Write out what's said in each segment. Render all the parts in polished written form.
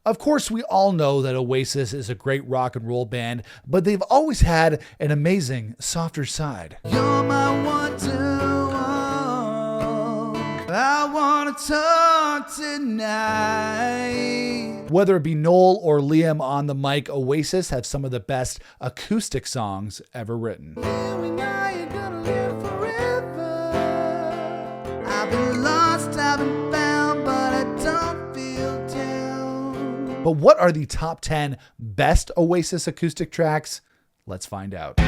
Of course, we all know that Oasis is a great rock and roll band, but they've always had an amazing, softer side. You're my Wonderwall. I wanna talk tonight. Whether it be Noel or Liam on the mic, Oasis have some of the best acoustic songs ever written. Knowing how you're gonna live forever. I've been lost, I've been found, but I don't feel down. But what are the top 10 best Oasis acoustic tracks? Let's find out.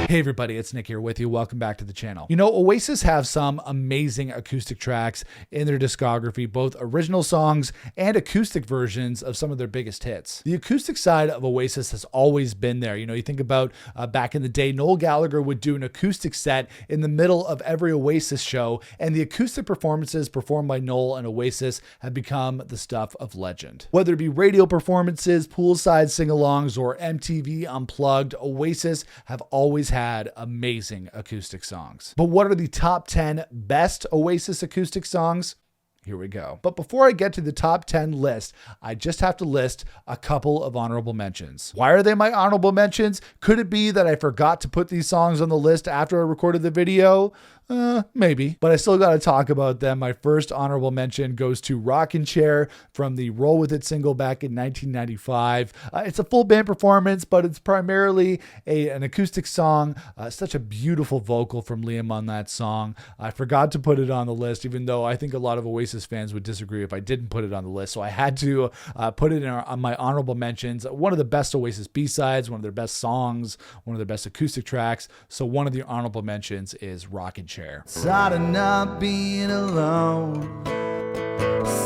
Hey everybody, it's Nick here with you. Welcome back to the channel. You know, Oasis have some amazing acoustic tracks in their discography, both original songs and acoustic versions of some of their biggest hits. The acoustic side of Oasis has always been there. You know, you think about back in the day, Noel Gallagher would do an acoustic set in the middle of every Oasis show, and the acoustic performances performed by Noel and Oasis have become the stuff of legend. Whether it be radio performances, poolside sing-alongs, or MTV Unplugged, Oasis have always had amazing acoustic songs. But what are the top 10 best Oasis acoustic songs? Here we go. But before I get to the top 10 list, I just have to list a couple of honorable mentions. Why are they my honorable mentions? Could it be that I forgot to put these songs on the list after I recorded the video? Maybe, but I still got to talk about them. My first honorable mention goes to Rockin' Chair from the Roll With It single back in 1995. It's a full band performance, but it's primarily an acoustic song. Such a beautiful vocal from Liam on that song. I forgot to put it on the list, even though I think a lot of Oasis fans would disagree if I didn't put it on the list. So I had to put it on my honorable mentions. One of the best Oasis B-sides, one of their best songs, one of their best acoustic tracks. So one of the honorable mentions is Rockin' Chair. Tired of not being alone,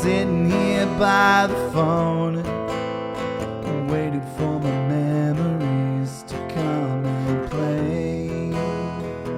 sitting here by the phone, waiting for my memories to come and play.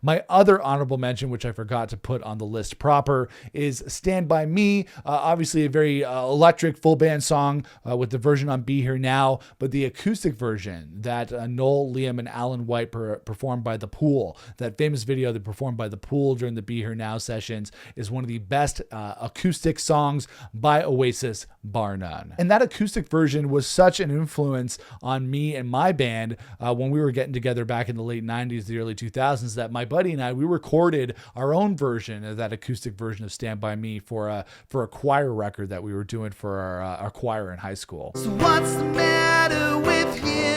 My other honorable mention, which I forgot to put on the list proper, is Stand By Me. Obviously a very electric full band song with the version on Be Here Now, but the acoustic version that Noel, Liam, and Alan White performed by The Pool, that famous video they performed by The Pool during the Be Here Now sessions, is one of the best acoustic songs by Oasis, bar none. And that acoustic version was such an influence on me and my band when we were getting together back in the late 90s, the early 2000s, that my buddy and I, we recorded our own version of that acoustic version of Stand By Me for a choir record that we were doing for our choir in high school. So what's the matter with you?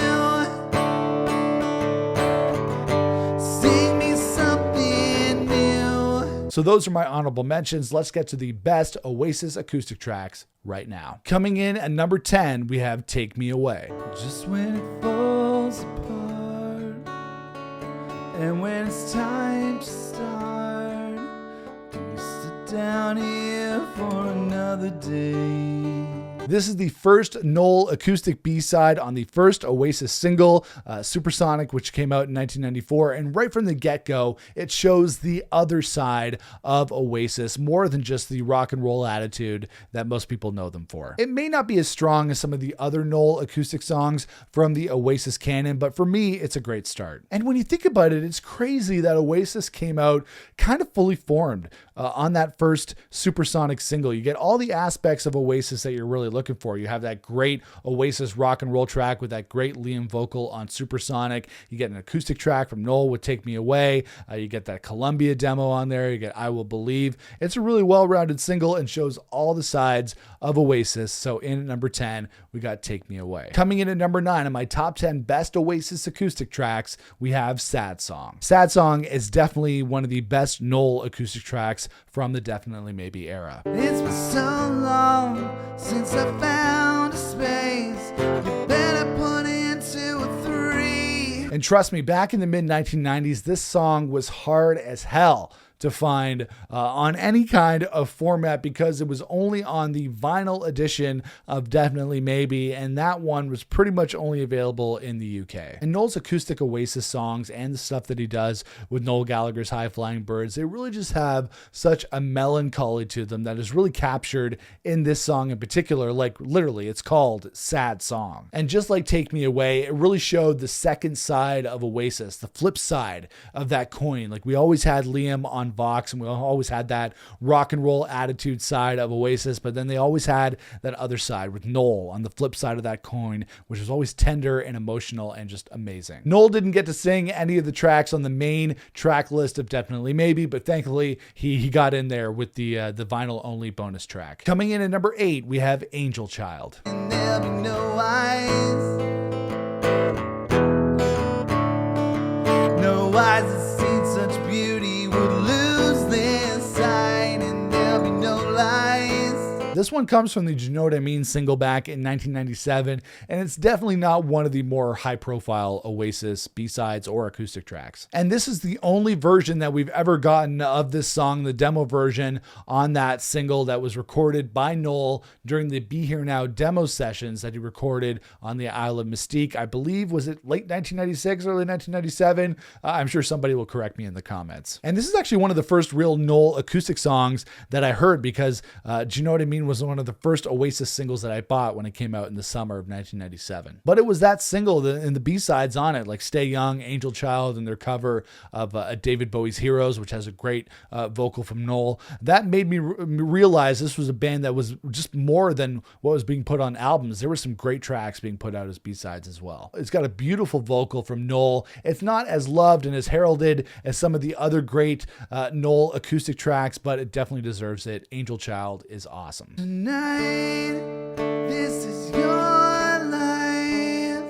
Sing me something new. So those are my honorable mentions. Let's get to the best Oasis acoustic tracks right now. Coming in at number 10, we have Take Me Away. Just when it falls apart, and when it's time to start, do you sit down here for another day? This is the first Noel acoustic B-side on the first Oasis single, Supersonic, which came out in 1994. And right from the get-go, it shows the other side of Oasis, more than just the rock and roll attitude that most people know them for. It may not be as strong as some of the other Noel acoustic songs from the Oasis canon, but for me, it's a great start. And when you think about it, it's crazy that Oasis came out kind of fully formed on that first Supersonic single. You get all the aspects of Oasis that you're really looking for. You have that great Oasis rock and roll track with that great Liam vocal on Supersonic. You get an acoustic track from Noel with Take Me Away. You get that Columbia demo on there. You get I Will Believe. It's a really well-rounded single and shows all the sides of Oasis. So in at number 10, we got Take Me Away. Coming in at number 9 on my top 10 best Oasis acoustic tracks, we have Sad Song. Sad Song is definitely one of the best Noel acoustic tracks from the Definitely Maybe era. It's been so long since I found a space. You better put into a 3. And trust me, back in the mid-1990s, this song was hard as hell to find on any kind of format because it was only on the vinyl edition of Definitely Maybe, and that one was pretty much only available in the UK. And Noel's acoustic Oasis songs and the stuff that he does with Noel Gallagher's High Flying Birds, they really just have such a melancholy to them that is really captured in this song in particular. Like literally, it's called Sad Song. And just like Take Me Away, it really showed the second side of Oasis, the flip side of that coin. Like we always had Liam on Vox, and we always had that rock and roll attitude side of Oasis, but then they always had that other side with Noel on the flip side of that coin, which was always tender and emotional and just amazing. Noel didn't get to sing any of the tracks on the main track list of Definitely Maybe, but thankfully he got in there with the vinyl only bonus track. Coming in at number 8, we have Angel Child. And there'll be no eyes. No eyes that seen such beauty would lose their sight, and there'll be no lies. This one comes from the Do You Know What I Mean single back in 1997, and it's definitely not one of the more high-profile Oasis B-sides or acoustic tracks. And this is the only version that we've ever gotten of this song, the demo version on that single that was recorded by Noel during the Be Here Now demo sessions that he recorded on the Isle of Mystique. I believe, was it late 1996, early 1997? I'm sure somebody will correct me in the comments. And this is actually one of the first real Noel acoustic songs that I heard, because Do You Know What I Mean was one of the first Oasis singles that I bought when it came out in the summer of 1997. But it was that single and the B-sides on it, like Stay Young, Angel Child, and their cover of David Bowie's Heroes, which has a great vocal from Noel, that made me realize this was a band that was just more than what was being put on albums. There were some great tracks being put out as B-sides as well. It's got a beautiful vocal from Noel. It's not as loved and as heralded as some of the other great Noel acoustic tracks, but it definitely deserves it. Angel Child is awesome. Tonight, this is your life,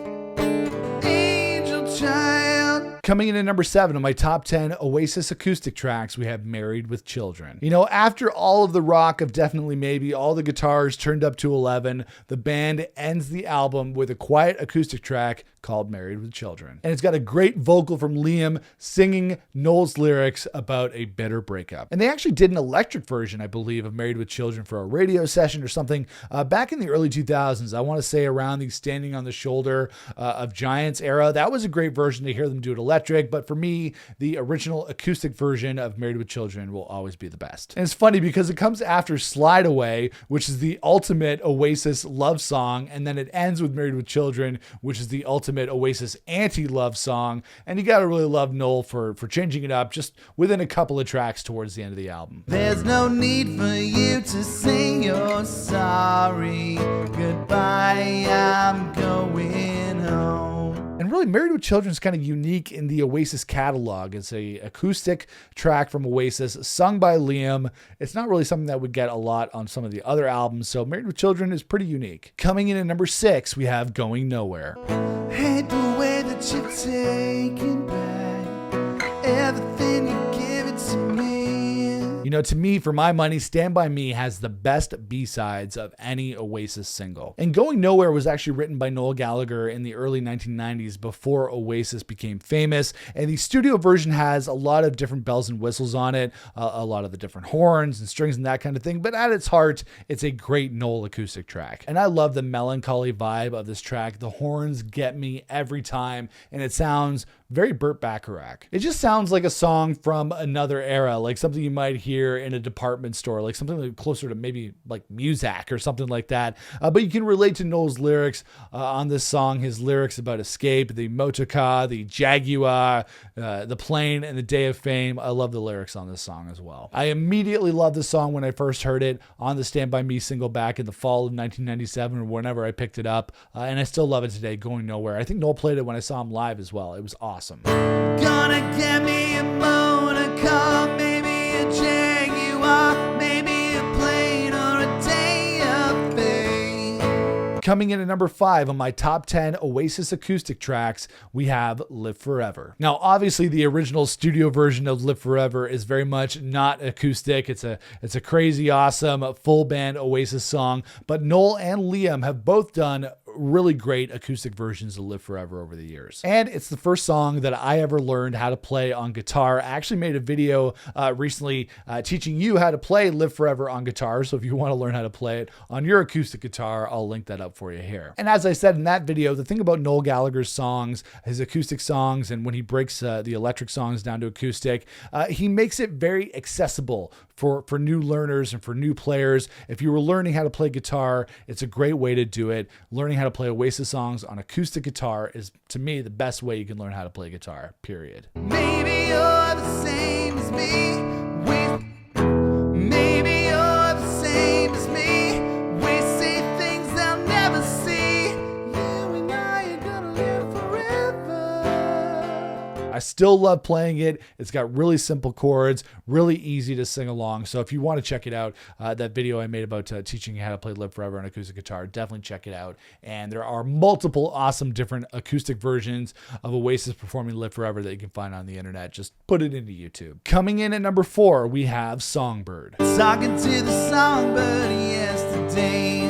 Angel Child. Coming in at number 7 on my top 10 Oasis acoustic tracks, we have Married with Children. You know, after all of the rock of Definitely Maybe, all the guitars turned up to 11, the band ends the album with a quiet acoustic track called Married with Children. And it's got a great vocal from Liam singing Noel's lyrics about a bitter breakup. And they actually did an electric version, I believe, of Married with Children for a radio session or something back in the early 2000s. I want to say around the Standing on the Shoulder of Giants era. That was a great version to hear them do it electric, but for me, the original acoustic version of Married with Children will always be the best. And it's funny because it comes after Slide Away, which is the ultimate Oasis love song, and then it ends with Married with Children, which is the ultimate Oasis anti-love song. And you gotta really love Noel for changing it up just within a couple of tracks towards the end of the album. There's no need for you to say you're sorry. Goodbye, I'm going home. And really, Married with Children is kind of unique in the Oasis catalog. It's a acoustic track from Oasis sung by Liam. It's not really something that would get a lot on some of the other albums, so Married with Children is pretty unique. Coming in at number 6, we have Going Nowhere. Hate the way that you're taking back everything you give it to me. You know, to me, for my money, Stand By Me has the best B-sides of any Oasis single. And Going Nowhere was actually written by Noel Gallagher in the early 1990s before Oasis became famous. And the studio version has a lot of different bells and whistles on it, a lot of the different horns and strings and that kind of thing. But at its heart, it's a great Noel acoustic track. And I love the melancholy vibe of this track. The horns get me every time, and it sounds very Burt Bacharach. It just sounds like a song from another era, like something you might hear in a department store, like something like closer to maybe like Muzak or something like that. But you can relate to Noel's lyrics on this song, his lyrics about escape, the motorcar, the Jaguar, the plane, and the day of fame. I love the lyrics on this song as well. I immediately loved this song when I first heard it on the Stand By Me single back in the fall of 1997 or whenever I picked it up. And I still love it today, Going Nowhere. I think Noel played it when I saw him live as well. It was awesome. Gonna get me a motor car, maybe a Jaguar, maybe a plane or a day of fame. Coming in at number 5 on my top 10 Oasis acoustic tracks, we have Live Forever. Now, obviously, the original studio version of Live Forever is very much not acoustic. It's a crazy, awesome, full band Oasis song, but Noel and Liam have both done really great acoustic versions of Live Forever over the years. And it's the first song that I ever learned how to play on guitar. I actually made a video recently teaching you how to play Live Forever on guitar. So if you want to learn how to play it on your acoustic guitar, I'll link that up for you here. And as I said in that video, the thing about Noel Gallagher's songs, his acoustic songs, and when he breaks the electric songs down to acoustic, he makes it very accessible for new learners and for new players. If you were learning how to play guitar, it's a great way to do it. Learning how to play Oasis songs on acoustic guitar is, to me, the best way you can learn how to play guitar, period. Maybe you're the same as me. still love playing it. It's got really simple chords, really easy to sing along. So if you want to check it out, that video I made about teaching you how to play Live Forever on acoustic guitar, definitely check it out. And there are multiple awesome different acoustic versions of Oasis performing Live Forever that you can find on the internet. Just put it into YouTube. Coming in at number 4, we have Songbird. Talking to the songbird yesterday,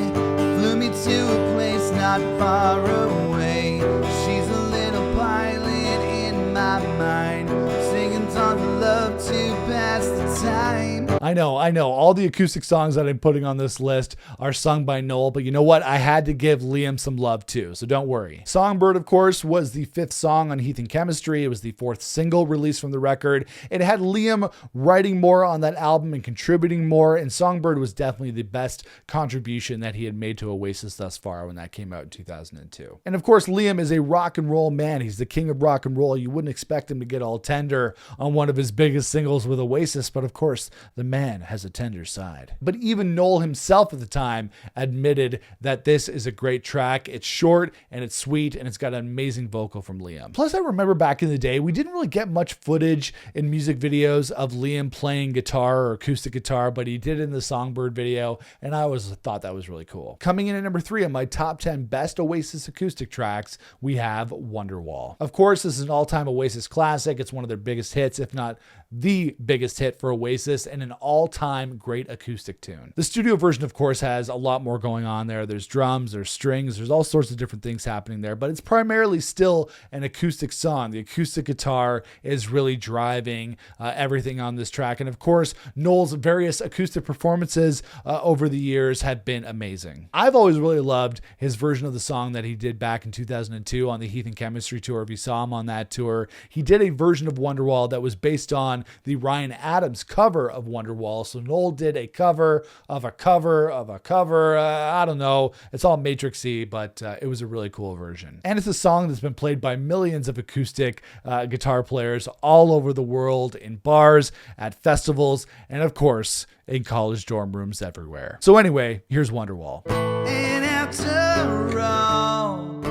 flew me to a place not far away. She's a little pilot in my mind, singing songs of love to pass the time. I know. All the acoustic songs that I'm putting on this list are sung by Noel, but you know what? I had to give Liam some love too, so don't worry. Songbird, of course, was the 5th song on Heath and Chemistry. It was the 4th single released from the record. It had Liam writing more on that album and contributing more, and Songbird was definitely the best contribution that he had made to Oasis thus far when that came out in 2002. And of course, Liam is a rock and roll man. He's the king of rock and roll. You wouldn't expect him to get all tender on one of his biggest singles with Oasis, but of course, the man has a tender side. But even Noel himself at the time admitted that this is a great track. It's short and it's sweet and it's got an amazing vocal from Liam. Plus, I remember back in the day, we didn't really get much footage in music videos of Liam playing guitar or acoustic guitar, but he did in the Songbird video, and I always thought that was really cool. Coming in at number 3 on my top 10 best Oasis acoustic tracks, we have Wonderwall. Of course, this is an all-time Oasis classic. It's one of their biggest hits, if not the biggest hit for Oasis, and an all-time great acoustic tune. The studio version, of course, has a lot more going on there. There's drums, there's strings, there's all sorts of different things happening there, but it's primarily still an acoustic song. The acoustic guitar is really driving everything on this track, and of course, Noel's various acoustic performances over the years have been amazing. I've always really loved his version of the song that he did back in 2002 on the Heath and Chemistry tour. If you saw him on that tour, he did a version of Wonderwall that was based on the Ryan Adams cover of Wonderwall. So Noel did a cover of a cover of a cover. I don't know. It's all Matrixy, but it was a really cool version. And it's a song that's been played by millions of acoustic guitar players all over the world, in bars, at festivals, and of course, in college dorm rooms everywhere. So anyway, here's Wonderwall. And after all,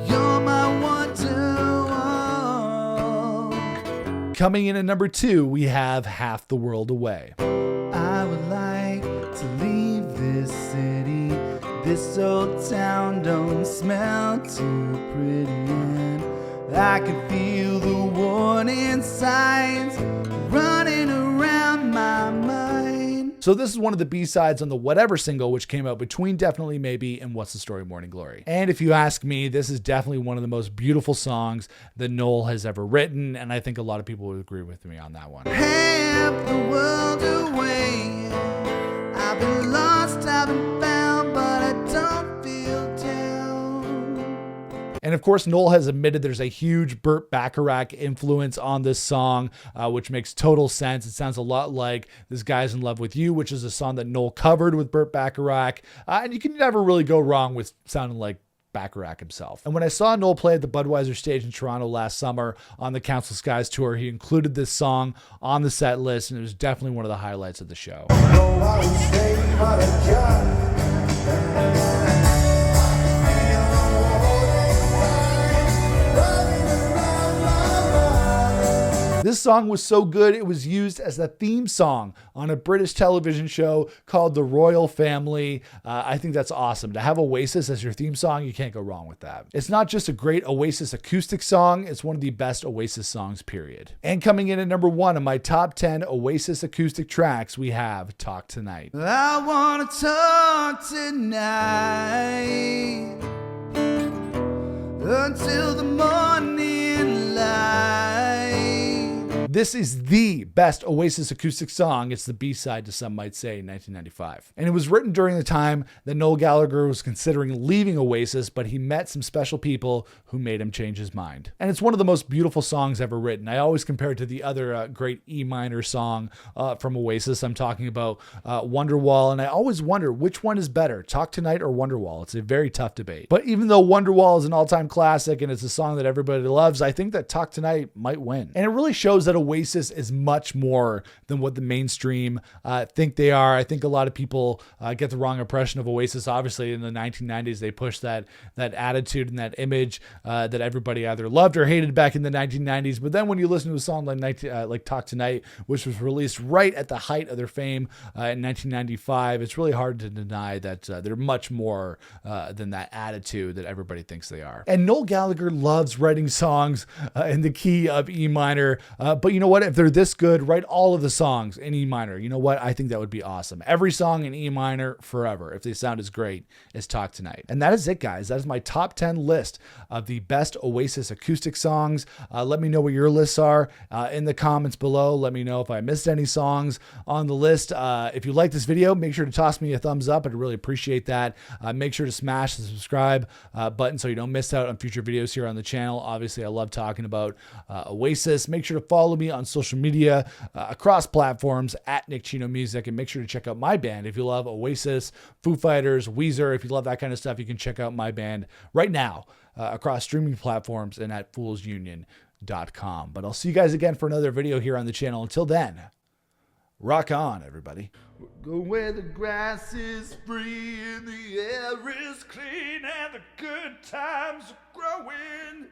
you're my Wonderwall. Coming in at number 2, we have Half the World Away. I would like to leave this city. This old town don't smell too pretty, and I can feel the warning signs running around my mind. So this is one of the B-sides on the Whatever single, which came out between Definitely Maybe and What's the Story Morning Glory. And if you ask me, this is definitely one of the most beautiful songs that Noel has ever written, and I think a lot of people would agree with me on that one. Half the world away, I've been lost, I've been found, but I don't feel down. And of course, Noel has admitted there's a huge Burt Bacharach influence on this song, which makes total sense. It sounds a lot like This Guy's in Love with You, which is a song that Noel covered with Burt Bacharach. And you can never really go wrong with sounding like Bacharach himself. And when I saw Noel play at the Budweiser stage in Toronto last summer on the Council Skies tour, he included this song on the set list, and it was definitely one of the highlights of the show. This song was so good, it was used as the theme song on a British television show called The Royal Family. I think that's awesome. To have Oasis as your theme song, you can't go wrong with that. It's not just a great Oasis acoustic song, it's one of the best Oasis songs, period. And coming in at number 1 of my top 10 Oasis acoustic tracks, we have Talk Tonight. I wanna talk tonight until the morning light. This is the best Oasis acoustic song. It's the B-side to Some Might Say in 1995. And it was written during the time that Noel Gallagher was considering leaving Oasis, but he met some special people who made him change his mind. And it's one of the most beautiful songs ever written. I always compare it to the other great E minor song from Oasis. I'm talking about Wonderwall, and I always wonder which one is better, Talk Tonight or Wonderwall. It's a very tough debate. But even though Wonderwall is an all-time classic and it's a song that everybody loves, I think that Talk Tonight might win. And it really shows that Oasis is much more than what the mainstream think they are. I think a lot of people get the wrong impression of Oasis. Obviously, in the 1990s, they pushed that attitude and that image that everybody either loved or hated back in the 1990s. But then when you listen to a song like Talk Tonight, which was released right at the height of their fame in 1995, it's really hard to deny that they're much more than that attitude that everybody thinks they are. And Noel Gallagher loves writing songs in the key of E minor. But you know what? If they're this good, write all of the songs in E minor. You know what? I think that would be awesome. Every song in E minor forever, if they sound as great as Talk Tonight. And that is it, guys. That is my top 10 list of the best Oasis acoustic songs. Let me know what your lists are in the comments below. Let me know if I missed any songs on the list. If you like this video, make sure to toss me a thumbs up. I'd really appreciate that. Make sure to smash the subscribe button so you don't miss out on future videos here on the channel. Obviously, I love talking about Oasis. Make sure to follow me on social media across platforms at Nick Chino Music, and make sure to check out my band. If you love Oasis, Foo Fighters, Weezer, if you love that kind of stuff, you can check out my band right now across streaming platforms and at foolsunion.com. But I'll see you guys again for another video here on the channel. Until then, rock on, everybody. Go where the grass is free and the air is clean and the good times are growing.